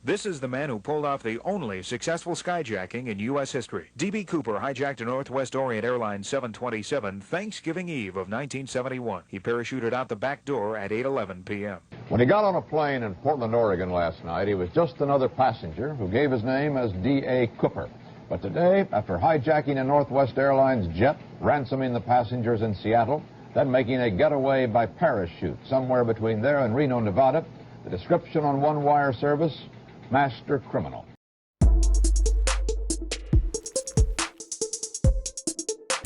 This is the man who pulled off the only successful skyjacking in U.S. history. D.B. Cooper hijacked a Northwest Orient Airlines 727 Thanksgiving Eve of 1971. He parachuted out the back door at 8:11 p.m. When he got on a plane in Portland, Oregon last night, he was just another passenger who gave his name as D.A. Cooper. But today, after hijacking a Northwest Airlines jet, ransoming the passengers in Seattle, then making a getaway by parachute somewhere between there and Reno, Nevada, the description on one wire service: master criminal.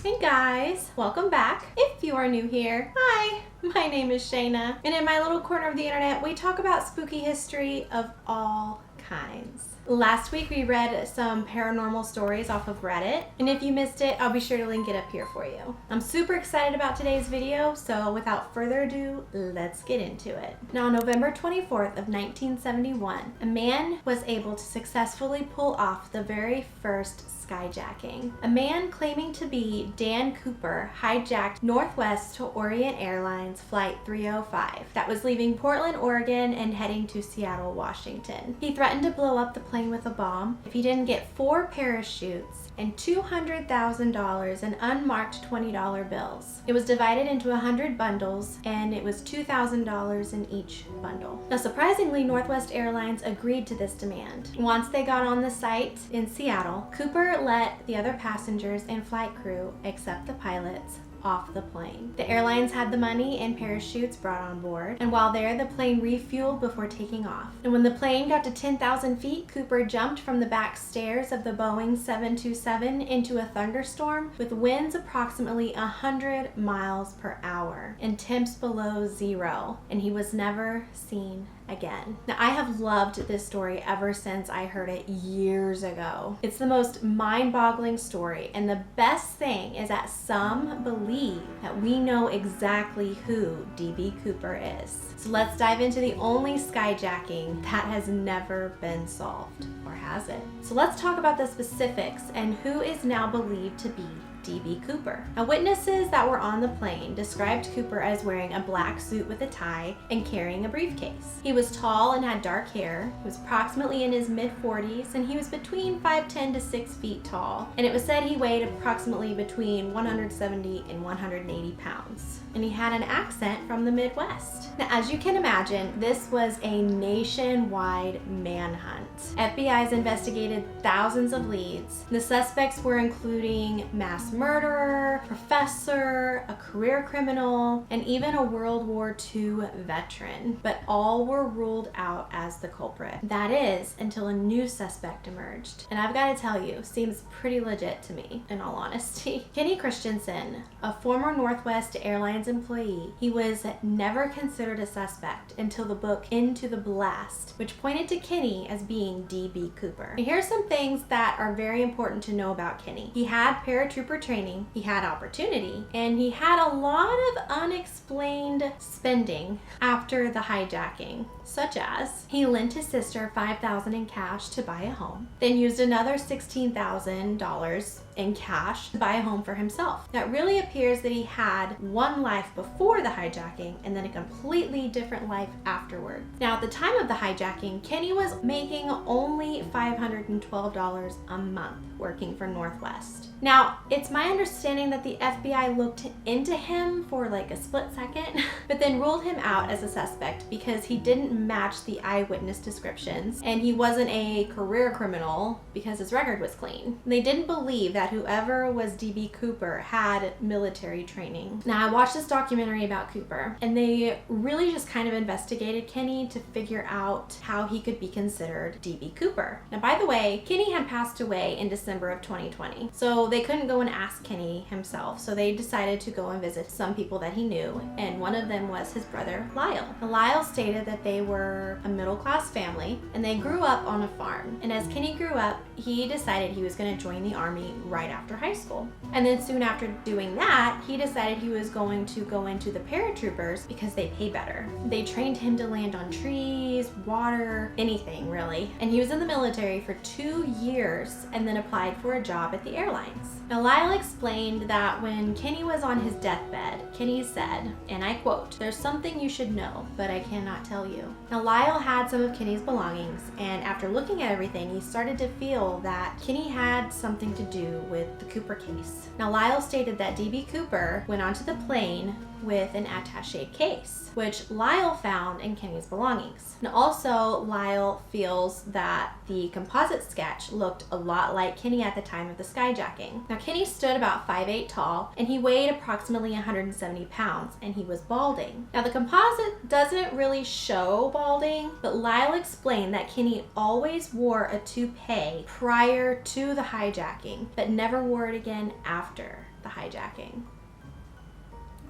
Hey guys, welcome back. If you are new here, hi, my name is Shayna, and in my little corner of the internet, we talk about spooky history of all kinds. Last week we read some paranormal stories off of Reddit, and if you missed it, I'll be sure to link it up here for you. I'm super excited about today's video, so without further ado, let's get into it. Now, on November 24th of 1971, a man was able to successfully pull off the very first skyjacking. A man claiming to be Dan Cooper hijacked Northwest to Orient Airlines Flight 305 that was leaving Portland, Oregon and heading to Seattle, Washington. He threatened to blow up the plane with a bomb if he didn't get 4 parachutes and $200,000 in unmarked $20 bills. It was divided into 100 bundles, and it was $2,000 in each bundle. Now, surprisingly, Northwest Airlines agreed to this demand. Once they got on the site in Seattle, Cooper let the other passengers and flight crew, except the pilots, off the plane. The airlines had the money and parachutes brought on board, and while there, the plane refueled before taking off. And when the plane got to 10,000 feet, Cooper jumped from the back stairs of the Boeing 727 into a thunderstorm with winds approximately 100 miles per hour and temps below zero, and he was never seen again. Now, I have loved this story ever since I heard it years ago. It's the most mind-boggling story, and the best thing is that some believe that we know exactly who D.B. Cooper is. So let's dive into the only skyjacking that has never been solved. Or has it? So let's talk about the specifics and who is now believed to be D.B. Cooper. Now, witnesses that were on the plane described Cooper as wearing a black suit with a tie and carrying a briefcase. He was tall and had dark hair. He was approximately in his mid-40s, and he was between 5'10" to 6 feet tall. And it was said he weighed approximately between 170 and 180 pounds. And he had an accent from the Midwest. Now, as you can imagine, this was a nationwide manhunt. FBI's investigated thousands of leads. The suspects were including mass murderer, professor, a career criminal, and even a World War II veteran, but all were ruled out as the culprit. That is, until a new suspect emerged. And I've got to tell you, seems pretty legit to me, in all honesty. Kenny Christensen, a former Northwest Airlines employee, he was never considered a suspect until the book Into the Blast, which pointed to Kenny as being D.B. Cooper. And here's some things that are very important to know about Kenny. He had paratrooper training, he had opportunity, and he had a lot of unexplained spending after the hijacking, such as he lent his sister $5,000 in cash to buy a home, then used another $16,000 in cash to buy a home for himself. Now, it really appears that he had one life before the hijacking and then a completely different life afterward. Now, at the time of the hijacking, Kenny was making only $512 a month working for Northwest. Now, it's my understanding that the FBI looked into him for like a split second, but then ruled him out as a suspect because he didn't match the eyewitness descriptions, and he wasn't a career criminal because his record was clean. They didn't believe that whoever was D.B. Cooper had military training. Now, I watched this documentary about Cooper, and they really just kind of investigated Kenny to figure out how he could be considered D.B. Cooper. Now, by the way, Kenny had passed away in December of 2020, so they couldn't go and ask Kenny himself, so they decided to go and visit some people that he knew, and one of them was his brother Lyle. Now, Lyle stated that they were a middle-class family, and they grew up on a farm, and as Kenny grew up, he decided he was going to join the Army right after high school. And then soon after doing that, he decided he was going to go into the paratroopers because they pay better. They trained him to land on trees, water, anything really. And he was in the military for 2 years and then applied for a job at the airlines. Now, Lyle explained that when Kenny was on his deathbed, Kenny said, and I quote, "There's something you should know, but I cannot tell you." Now, Lyle had some of Kenny's belongings, and after looking at everything, he started to feel that Kenny had something to do with the Cooper case. Now, Lyle stated that D.B. Cooper went onto the plane with an attaché case, which Lyle found in Kenny's belongings. And also, Lyle feels that the composite sketch looked a lot like Kenny at the time of the skyjacking. Now, Kenny stood about 5'8" tall, and he weighed approximately 170 pounds, and he was balding. Now, the composite doesn't really show balding, but Lyle explained that Kenny always wore a toupee prior to the hijacking, but never wore it again after the hijacking.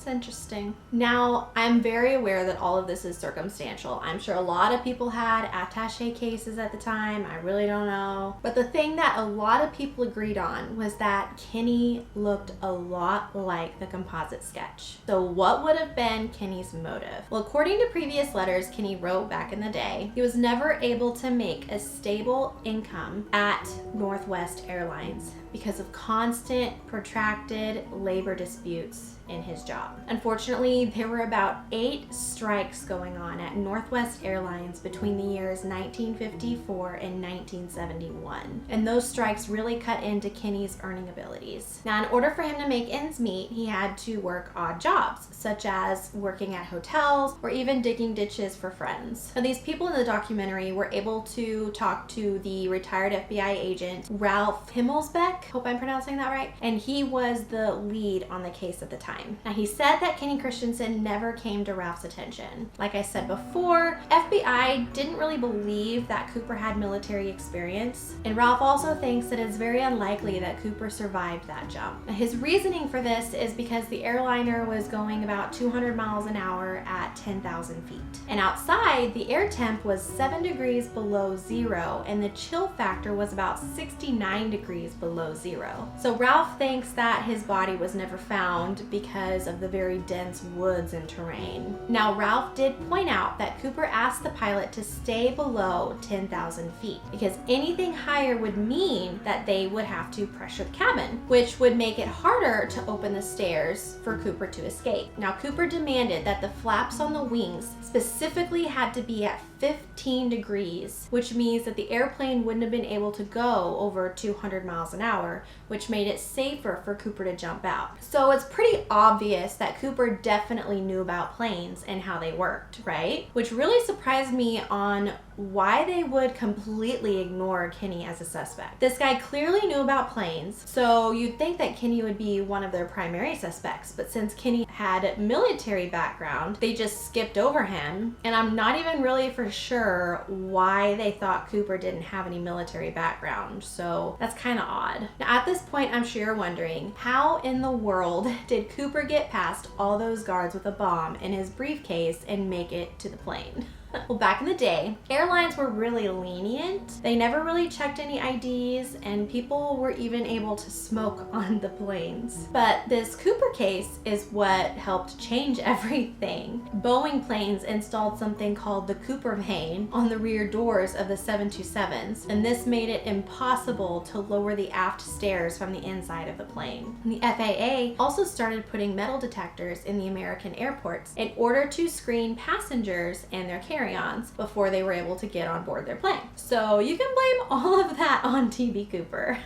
Interesting. Now, I'm very aware that all of this is circumstantial. I'm sure a lot of people had attaché cases at the time. I really don't know. But the thing that a lot of people agreed on was that Kenny looked a lot like the composite sketch. So what would have been Kenny's motive? Well, according to previous letters Kenny wrote back in the day, he was never able to make a stable income at Northwest Airlines because of constant, protracted labor disputes in his job. Unfortunately, there were about 8 strikes going on at Northwest Airlines between the years 1954 and 1971. And those strikes really cut into Kenny's earning abilities. Now, in order for him to make ends meet, he had to work odd jobs, such as working at hotels or even digging ditches for friends. Now, these people in the documentary were able to talk to the retired FBI agent, Ralph Himmelsbeck, hope I'm pronouncing that right, and he was the lead on the case at the time. Now, he said that Kenny Christensen never came to Ralph's attention. Like I said before, FBI didn't really believe that Cooper had military experience, and Ralph also thinks that it's very unlikely that Cooper survived that jump. Now, his reasoning for this is because the airliner was going about 200 miles an hour at 10,000 feet. And outside, the air temp was 7 degrees below zero, and the chill factor was about 69 degrees below zero. So Ralph thinks that his body was never found because of the very dense woods and terrain. Now, Ralph did point out that Cooper asked the pilot to stay below 10,000 feet because anything higher would mean that they would have to pressure the cabin, which would make it harder to open the stairs for Cooper to escape. Now, Cooper demanded that the flaps on the wings specifically had to be at 15 degrees, which means that the airplane wouldn't have been able to go over 200 miles an hour, which made it safer for Cooper to jump out. So it's pretty obvious that Cooper definitely knew about planes and how they worked, right? Which really surprised me on why they would completely ignore Kenny as a suspect. This guy clearly knew about planes, so you'd think that Kenny would be one of their primary suspects, but since Kenny had military background, they just skipped over him, and I'm not even really for sure why they thought Cooper didn't have any military background, so that's kind of odd. Now, at this point, I'm sure you're wondering, how in the world did Cooper get past all those guards with a bomb in his briefcase and make it to the plane? Well, back in the day, airlines were really lenient. They never really checked any IDs, and people were even able to smoke on the planes. But this Cooper case is what helped change everything. Boeing planes installed something called the Cooper vane on the rear doors of the 727s, and this made it impossible to lower the aft stairs from the inside of the plane. And the FAA also started putting metal detectors in the American airports in order to screen passengers and their carry-ons before they were able to get on board their plane. So you can blame all of that on D.B. Cooper.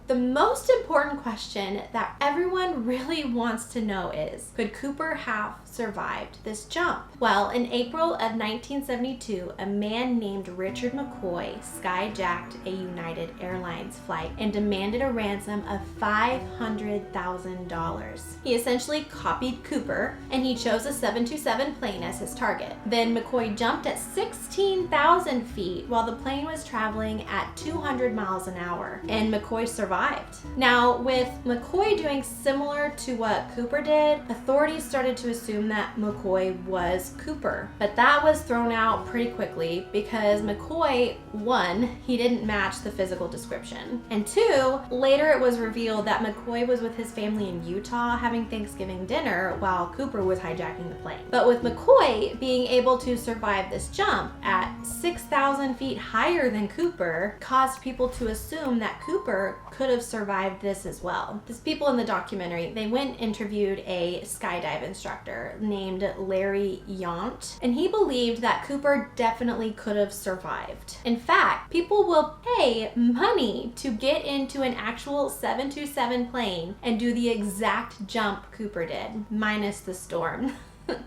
The most important question that everyone really wants to know is, could Cooper have survived this jump? Well, in April of 1972, a man named Richard McCoy skyjacked a United Airlines flight and demanded a ransom of $500,000. He essentially copied Cooper, and he chose a 727 plane as his target. Then McCoy jumped at 16,000 feet while the plane was traveling at 200 miles an hour, and McCoy survived. Now, with McCoy doing similar to what Cooper did, authorities started to assume that McCoy was Cooper. But that was thrown out pretty quickly because McCoy, one, he didn't match the physical description. And two, later it was revealed that McCoy was with his family in Utah having Thanksgiving dinner while Cooper was hijacking the plane. But with McCoy being able to survive this jump at 6,000 feet higher than Cooper caused people to assume that Cooper could could have survived this as well. These people in the documentary, they went and interviewed a skydive instructor named Larry Yount, and he believed that Cooper definitely could have survived. In fact, people will pay money to get into an actual 727 plane and do the exact jump Cooper did, minus the storm.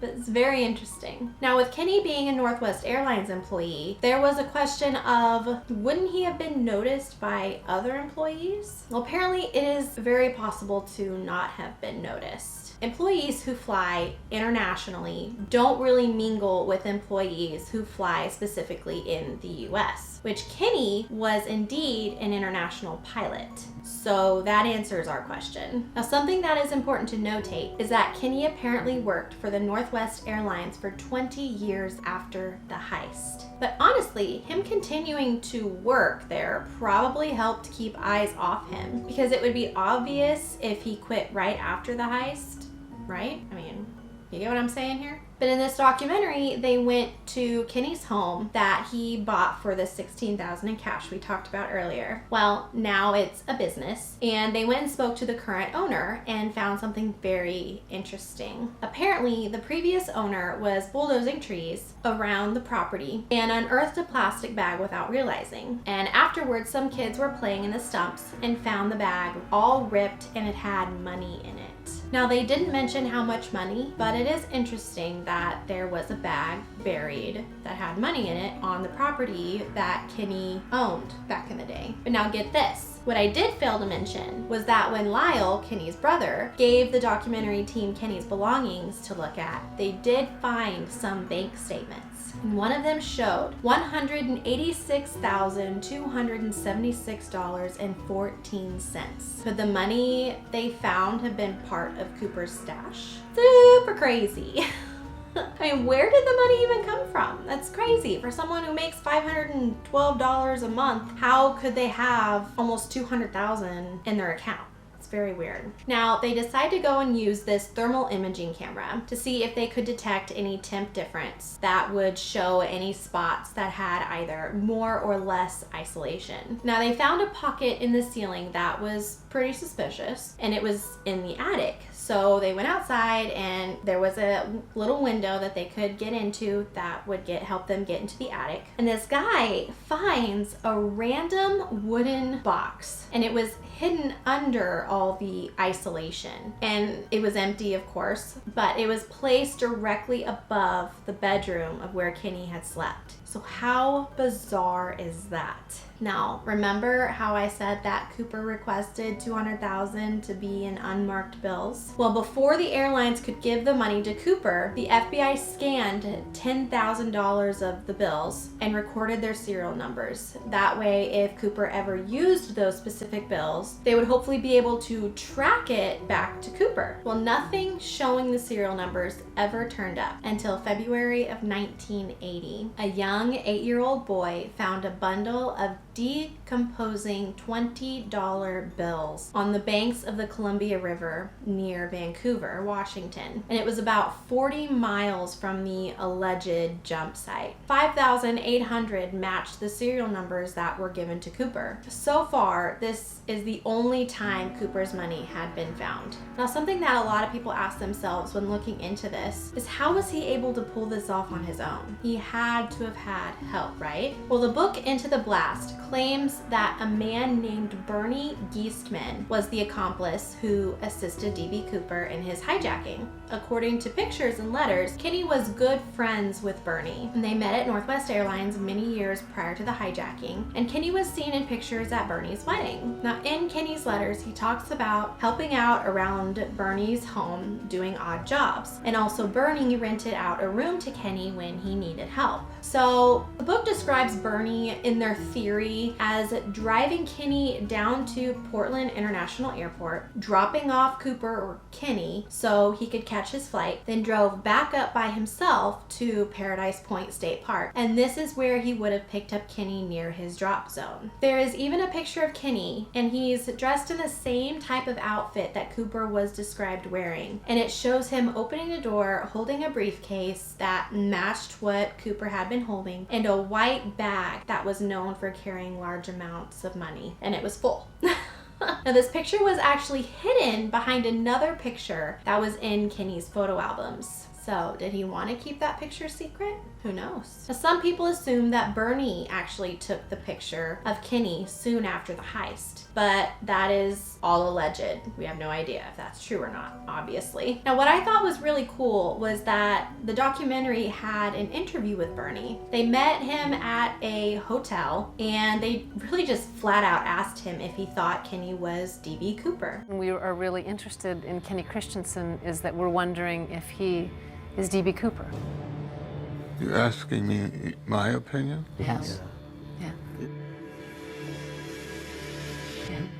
It's very interesting. Now, with Kenny being a Northwest Airlines employee, there was a question of, wouldn't he have been noticed by other employees? Well, apparently it is very possible to not have been noticed. Employees who fly internationally don't really mingle with employees who fly specifically in the US, which Kenny was indeed an international pilot. So that answers our question. Now, something that is important to notate is that Kenny apparently worked for the Northwest Airlines for 20 years after the heist. But honestly, him continuing to work there probably helped keep eyes off him, because it would be obvious if he quit right after the heist, right? I mean, you get what I'm saying here? But in this documentary, they went to Kenny's home that he bought for the $16,000 in cash we talked about earlier. Well, now it's a business, and they went and spoke to the current owner and found something very interesting. Apparently, the previous owner was bulldozing trees around the property and unearthed a plastic bag without realizing. And afterwards, some kids were playing in the stumps and found the bag all ripped, and it had money in it. Now, they didn't mention how much money, but it is interesting that there was a bag buried that had money in it on the property that Kenny owned back in the day. But now get this. What I did fail to mention was that when Lyle, Kenny's brother, gave the documentary team Kenny's belongings to look at, they did find some bank statements. And one of them showed $186,276.14. Could the money they found have been part of Cooper's stash? Super crazy. I mean, where did the money even come from? That's crazy. For someone who makes $512 a month, how could they have almost $200,000 in their account? Very weird. Now, they decide to go and use this thermal imaging camera to see if they could detect any temp difference that would show any spots that had either more or less isolation. Now, they found a pocket in the ceiling that was pretty suspicious, and it was in the attic. So they went outside, and there was a little window that they could get into that would help them get into the attic. And this guy finds a random wooden box, and it was hidden under all the isolation. And it was empty, of course, but it was placed directly above the bedroom of where Kenny had slept. So how bizarre is that? Now, remember how I said that Cooper requested $200,000 to be in unmarked bills? Well, before the airlines could give the money to Cooper, the FBI scanned $10,000 of the bills and recorded their serial numbers. That way, if Cooper ever used those specific bills, they would hopefully be able to track it back to Cooper. Well, nothing showing the serial numbers ever turned up until February of 1980. A young 8-year-old boy found a bundle of decomposing $20 bills on the banks of the Columbia River near Vancouver, Washington. And it was about 40 miles from the alleged jump site. 5,800 matched the serial numbers that were given to Cooper. So far, this is the only time Cooper's money had been found. Now, something that a lot of people ask themselves when looking into this is, how was he able to pull this off on his own? He had to have had help, right? Well, the book Into the Blast claims that a man named Bernie Geestman was the accomplice who assisted D.B. Cooper in his hijacking. According to pictures and letters, Kenny was good friends with Bernie, and they met at Northwest Airlines many years prior to the hijacking, and Kenny was seen in pictures at Bernie's wedding. Now, in Kenny's letters, he talks about helping out around Bernie's home doing odd jobs, and also Bernie rented out a room to Kenny when he needed help. So the book describes Bernie in their theory as driving Kenny down to Portland International Airport, dropping off Cooper or Kenny so he could catch his flight, then drove back up by himself to Paradise Point State Park. And this is where he would have picked up Kenny near his drop zone. There is even a picture of Kenny, and he's dressed in the same type of outfit that Cooper was described wearing. And it shows him opening the door, holding a briefcase that matched what Cooper had been holding, and a white bag that was known for carrying large amounts of money, and it was full. Now this picture was actually hidden behind another picture that was in Kenny's photo albums. So did he want to keep that picture secret? Who knows? Now, some people assume that Bernie actually took the picture of Kenny soon after the heist, but that is all alleged. We have no idea if that's true or not, obviously. Now what I thought was really cool was that the documentary had an interview with Bernie. They met him at a hotel and they really just flat out asked him if he thought Kenny was D.B. Cooper. We are really interested in Kenny Christensen is that we're wondering if he is D.B. Cooper. You're asking me my opinion? Yes. Yeah.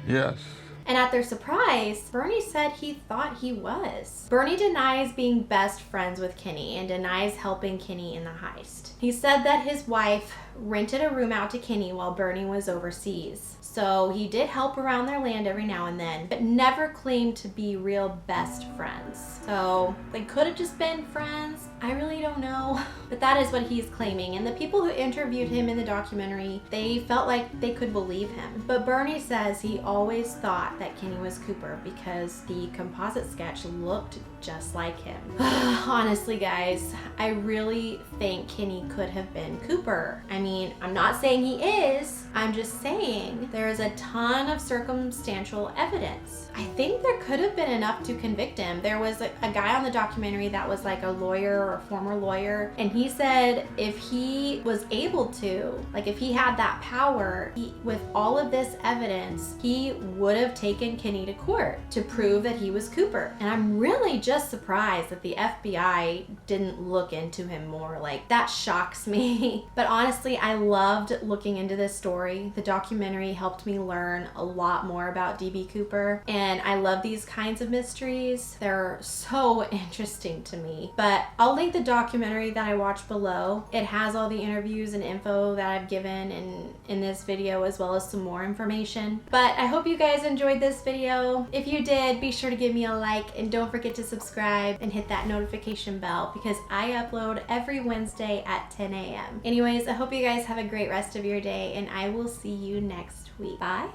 Yes. And at their surprise, Bernie said he thought he was. Bernie denies being best friends with Kenny and denies helping Kenny in the heist. He said that his wife rented a room out to Kenny while Bernie was overseas. So he did help around their land every now and then, but never claimed to be real best friends. So they could have just been friends. I really don't know. But that is what he's claiming. And the people who interviewed him in the documentary, they felt like they could believe him. But Bernie says he always thought that Kenny was Cooper because the composite sketch looked just like him. Honestly, guys, I really think Kenny could have been Cooper. I mean, I'm not saying he is. I'm just saying there is a ton of circumstantial evidence. I think there could have been enough to convict him. There was a guy on the documentary that was like a lawyer or a former lawyer, and he said if he was able to, like if he had that power, with all of this evidence, he would have taken Kenny to court to prove that he was Cooper. And I'm really just surprised that the FBI didn't look into him more. Like, that shocks me. But honestly, I loved looking into this story. The documentary helped me learn a lot more about D.B. Cooper, and I love these kinds of mysteries. They're so interesting to me. But I'll link the documentary that I watched below. It has all the interviews and info that I've given in this video, as well as some more information. But I hope you guys enjoyed this video. If you did, be sure to give me a like and don't forget to subscribe and hit that notification bell because I upload every Wednesday at 10 a.m. Anyways, I hope you guys have a great rest of your day and I will see you next week. Bye.